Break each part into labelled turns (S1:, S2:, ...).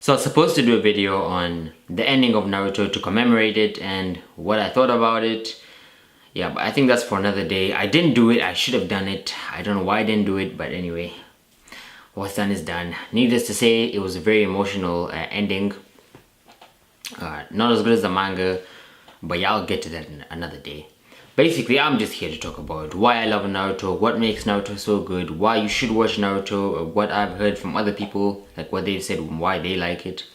S1: So I was supposed to do a video on the ending of Naruto to commemorate it and what I thought about it. Yeah, but I think that's for another day. I didn't do it. I should have done it. I don't know why I didn't do it, but anyway, what's done is done. Needless to say, it was a very emotional ending. Not as good as the manga, but yeah, I'll get to that another day. Basically, I'm just here to talk about why I love Naruto, what makes Naruto so good, why you should watch Naruto, what I've heard from other people, like what they've said, why they like it.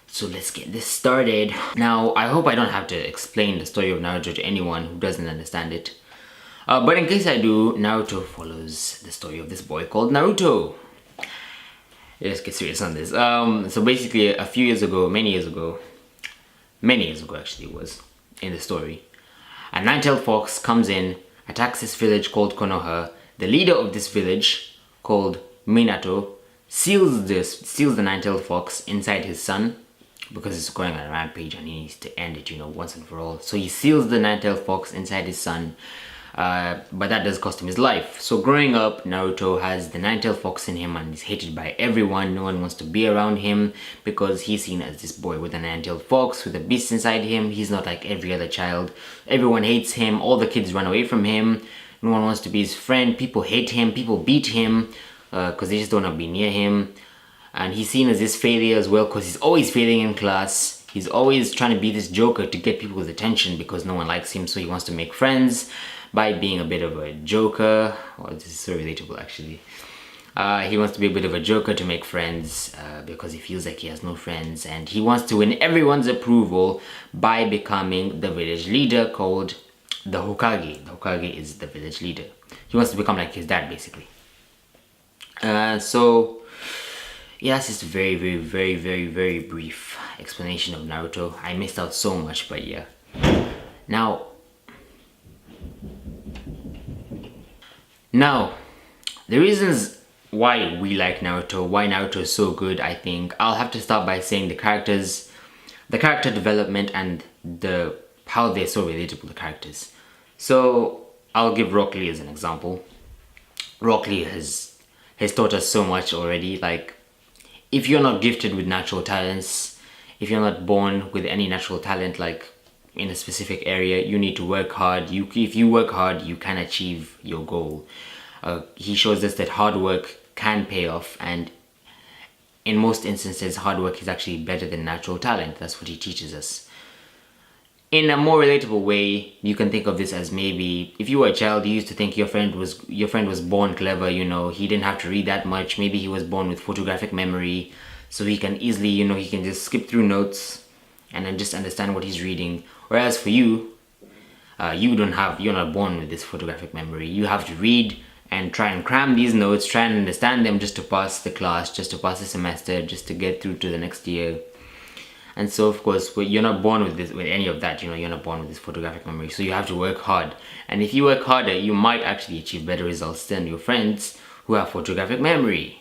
S1: So let's get this started. Now, I hope I don't have to explain the story of Naruto to anyone who doesn't understand it. But in case I do, Naruto follows the story of this boy called Naruto. Let's get serious on this. So basically, a few years ago, many years ago actually it was, in the story, a nine-tailed fox comes in, attacks this village called Konoha. The leader of this village, called Minato, seals the nine-tailed fox inside his son, because it's going on a rampage and he needs to end it, once and for all. So he seals the nine-tailed fox inside his son, but that does cost him his life. So growing up, Naruto has the nine-tailed fox in him and he's hated by everyone. No one wants to be around him because he's seen as this boy with a nine-tailed fox, with a beast inside him. He's not like every other child. Everyone hates him. All the kids run away from him. No one wants to be his friend. People hate him. People beat him because they just don't want to be near him. And he's seen as this failure as well because he's always failing in class. He's always trying to be this joker to get people's attention because no one likes him, so he wants to make friends by being a bit of a joker. Oh, this is so relatable actually. He wants to be a bit of a joker to make friends because he feels like he has no friends, and he wants to win everyone's approval by becoming the village leader called the Hokage. The Hokage is the village leader. He wants to become like his dad basically. So yeah, it's just a very, very, very, very, very brief explanation of Naruto. I missed out so much, but yeah. Now, the reasons why we like Naruto, why Naruto is so good, I think, I'll have to start by saying the character development and how they're so relatable, the characters. So, I'll give Rock Lee as an example. Rock Lee has taught us so much already. Like, if you're not gifted with natural talents, if you're not born with any natural talent, like in a specific area, you need to work hard. If you work hard, you can achieve your goal. He shows us that hard work can pay off, and in most instances, hard work is actually better than natural talent. That's what he teaches us. In a more relatable way, you can think of this as maybe if you were a child, you used to think your friend was born clever. He didn't have to read that much. Maybe he was born with photographic memory, so he can easily, he can just skip through notes and then just understand what he's reading. Whereas for you, you're not born with this photographic memory. You have to read and try and cram these notes, try and understand them just to pass the class, just to pass the semester, just to get through to the next year. And so of course, you're not born with any of that. You're not born with this photographic memory, so you have to work hard. And if you work harder, you might actually achieve better results than your friends who have photographic memory.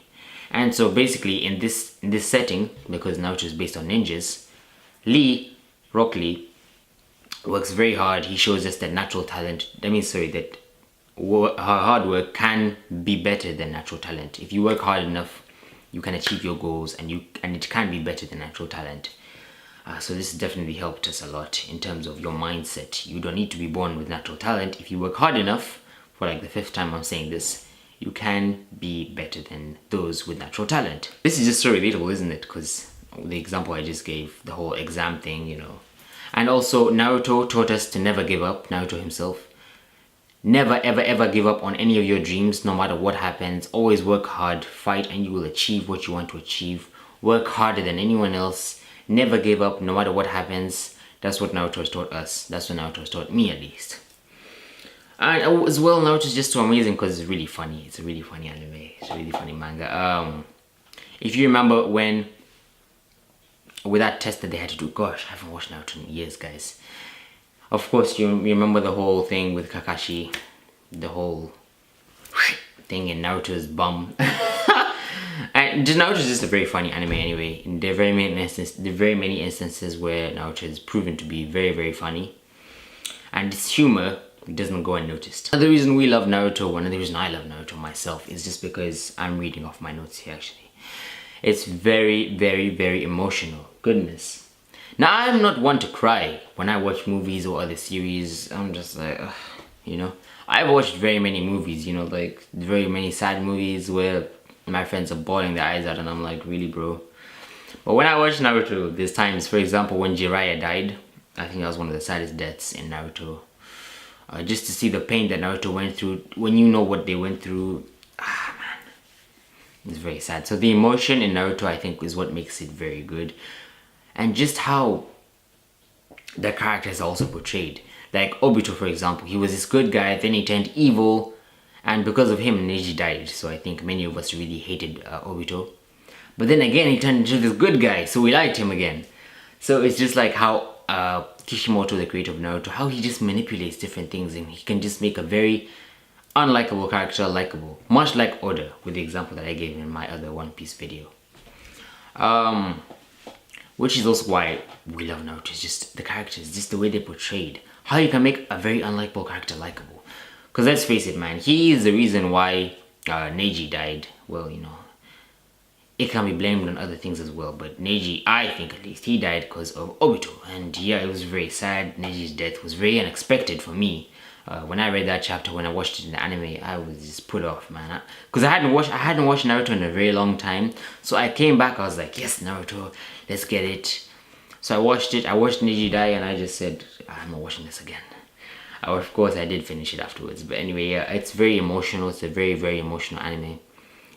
S1: And so basically in this setting, because Naruto is based on ninjas, Rock Lee works very hard. He shows us that hard work can be better than natural talent. If you work hard enough, you can achieve your goals, and it can be better than natural talent. So this definitely helped us a lot in terms of your mindset. You don't need to be born with natural talent. If you work hard enough, for like the 5th time I'm saying this, you can be better than those with natural talent. This is just so relatable, isn't it? Because the example I just gave, the whole exam thing, And also, Naruto taught us to never give up. Naruto himself. Never, ever, ever give up on any of your dreams, no matter what happens. Always work hard, fight, and you will achieve what you want to achieve. Work harder than anyone else. Never give up, no matter what happens. That's what Naruto has taught us. That's what Naruto has taught me, at least. And as well, Naruto is just so amazing because it's really funny. It's a really funny anime. It's a really funny manga. If you remember when, with that test that they had to do, gosh, I haven't watched Naruto in years, guys. Of course, you remember the whole thing with Kakashi, the whole thing in Naruto's bum. And Naruto is just a very funny anime anyway. There are very many instances where Naruto is proven to be very, very funny, and its humor doesn't go unnoticed. Another reason we love Naruto, one of the reasons I love Naruto myself, is just because I'm reading off my notes here actually. It's very, very, very emotional. Goodness. Now, I'm not one to cry when I watch movies or other series. I'm just like, ugh, you know. I've watched very many movies, you know, like very many sad movies where my friends are bawling their eyes out and I'm like, really, bro? But when I watched Naruto, there's times, for example, when Jiraiya died, I think that was one of the saddest deaths in Naruto. Just to see the pain that Naruto went through, when you know what they went through, man, it's very sad. So the emotion in Naruto, I think, is what makes it very good. And just how the characters are also portrayed. Like Obito, for example, he was this good guy, then he turned evil, and because of him, Neji died. So I think many of us really hated Obito. But then again, he turned into this good guy, so we liked him again. So it's just like how Kishimoto, the creator of Naruto, how he just manipulates different things and he can just make a very unlikable character likable. Much like Oda, with the example that I gave in my other One Piece video. Which is also why we love Naruto. It's just the characters, just the way they're portrayed. How you can make a very unlikable character likable. Because let's face it, man, he is the reason why Neji died. Well, you know, it can be blamed on other things as well, but Neji, I think at least, he died because of Obito. And yeah, it was very sad. Neji's death was very unexpected for me. When I read that chapter, when I watched it in the anime, I was just put off, man. Because I hadn't watched Naruto in a very long time. So I came back, I was like, yes, Naruto, let's get it. So I watched it, I watched Neji die, and I just said, I'm not watching this again. Of course, I did finish it afterwards. But anyway, yeah, it's very emotional. It's a very, very emotional anime.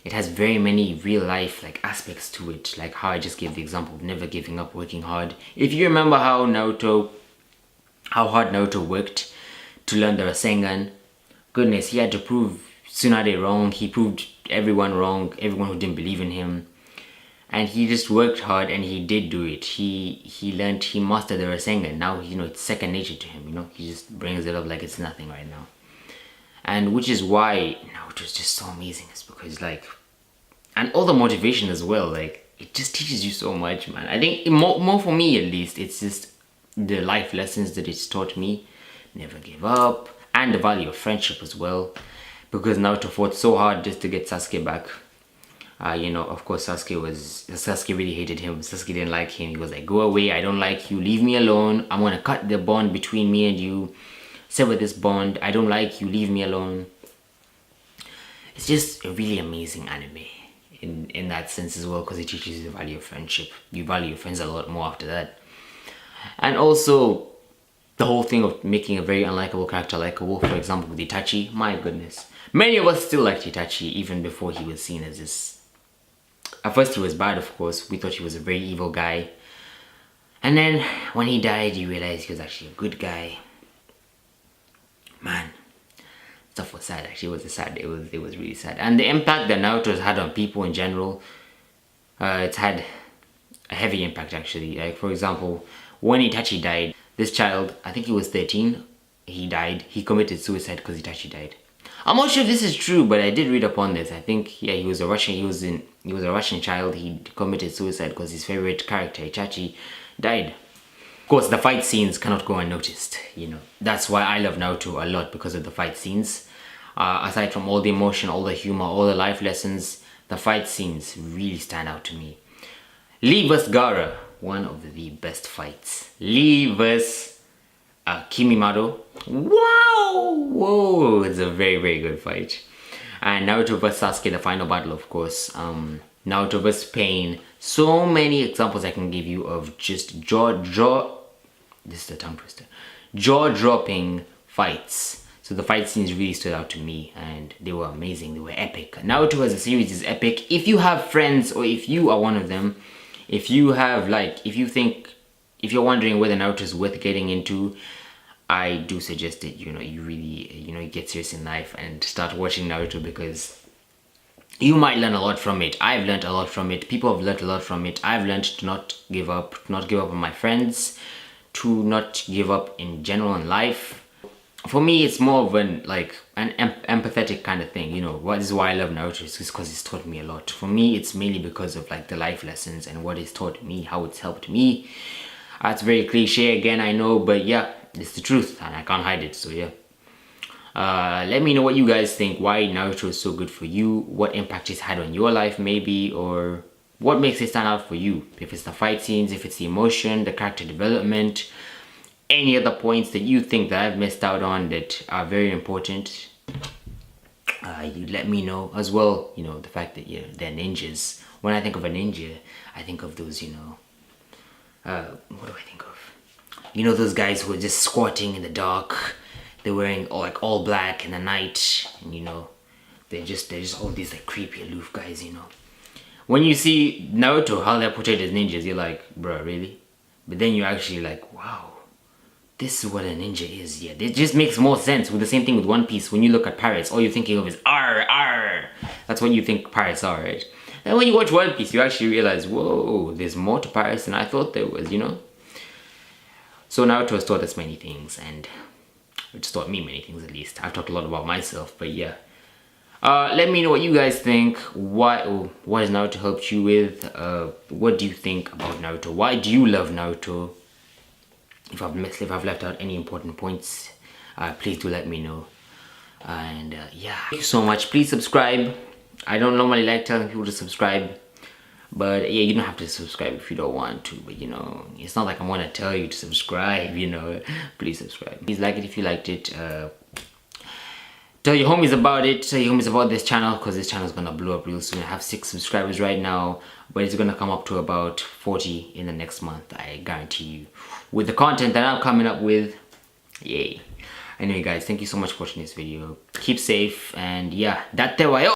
S1: It has very many real life like aspects to it, like how I just gave the example of never giving up, working hard. If you remember how hard Naruto worked to learn the Rasengan, goodness, he had to prove Tsunade wrong. He proved everyone wrong, everyone who didn't believe in him, and he just worked hard and he did do it. He learned, he mastered the Rasengan. Now, you know, it's second nature to him. You know, he just brings it up like it's nothing right now. And which is why Naruto is just so amazing. It's because like, and all the motivation as well, like it just teaches you so much, man. I think more for me at least, it's just the life lessons that it's taught me. Never give up, and the value of friendship as well, because Naruto fought so hard just to get Sasuke back. You know, of course, Sasuke really hated him. Sasuke didn't like him. He was like, go away, I don't like you, leave me alone. I'm gonna cut the bond between me and you. Sever this bond. I don't like you, leave me alone. It's just a really amazing anime in that sense as well, because it teaches you the value of friendship. You value your friends a lot more after that. And also the whole thing of making a very unlikable character likable. For example, with Itachi, my goodness, many of us still liked Itachi even before he was seen as this. At first he was bad, of course. We thought he was a very evil guy, and then when he died you realize he was actually a good guy. Man, stuff was sad. Actually, it was really sad. And the impact that Naruto has had on people in general, it's had a heavy impact actually. Like for example, when Itachi died, this child, I think he was 13, he died. He committed suicide because Itachi died. I'm not sure if this is true, but I did read upon this. I think, yeah, he was a Russian child. He committed suicide because his favorite character, Itachi, died. Of course, the fight scenes cannot go unnoticed, you know. That's why I love Naruto a lot, because of the fight scenes. Aside from all the emotion, all the humor, all the life lessons, the fight scenes really stand out to me. Lee vs. Gaara, one of the best fights. Lee vs. Kimimaro. Wow! Whoa! It's a very, very good fight. And Naruto vs. Sasuke, the final battle, of course. Naruto vs. Pain. So many examples I can give you of just this is a tongue twister. Jaw-dropping fights. So the fight scenes really stood out to me and they were amazing. They were epic. Naruto as a series is epic. If you have friends, or if you are one of them, if you're wondering whether Naruto is worth getting into, I do suggest that, you know, you really, you know, you get serious in life and start watching Naruto, because you might learn a lot from it. I've learned a lot from it. People have learned a lot from it. I've learned to not give up on my friends, to not give up in general in life. For me, it's more of an empathetic kind of thing, you know. This is why I love Naruto, is because it's taught me a lot. For me, it's mainly because of like the life lessons and what it's taught me, how it's helped me. It's very cliche again, I know, but yeah, it's the truth and I can't hide it, so yeah. Let me know what you guys think, why Naruto is so good for you, what impact it's had on your life maybe, or what makes it stand out for you? If it's the fight scenes, if it's the emotion, the character development, any other points that you think that I've missed out on that are very important, you let me know as well. You know, the fact that, you know, they're ninjas. When I think of a ninja, I think of those, you know, what do I think of? You know, those guys who are just squatting in the dark. They're wearing all black in the night, and you know, they're just all these like creepy aloof guys, you know. When you see Naruto, how they're portrayed as ninjas, you're like, bro, really? But then you're actually like, wow, this is what a ninja is. Yeah, it just makes more sense. With the same thing with One Piece, when you look at pirates, all you're thinking of is arr, arr. That's what you think pirates are, right? And when you watch One Piece, you actually realize, whoa, there's more to pirates than I thought there was, you know? So Naruto has taught us many things, and it's taught me many things at least. I've talked a lot about myself, but yeah. Let me know what you guys think. What has Naruto helped you with? What do you think about Naruto? Why do you love Naruto? If I've left out any important points, please do let me know. And yeah, thank you so much. Please subscribe. I don't normally like telling people to subscribe, but yeah, you don't have to subscribe if you don't want to. But you know, it's not like I'm gonna tell you to subscribe, you know. Please subscribe. Please like it if you liked it. Tell your homies about it. Tell your homies about this channel, because this channel is gonna blow up real soon. I have 6 subscribers right now, but it's gonna come up to about 40 in the next month, I guarantee you. With the content that I'm coming up with, yay. Anyway guys, thank you so much for watching this video. Keep safe, and yeah, date wa yo!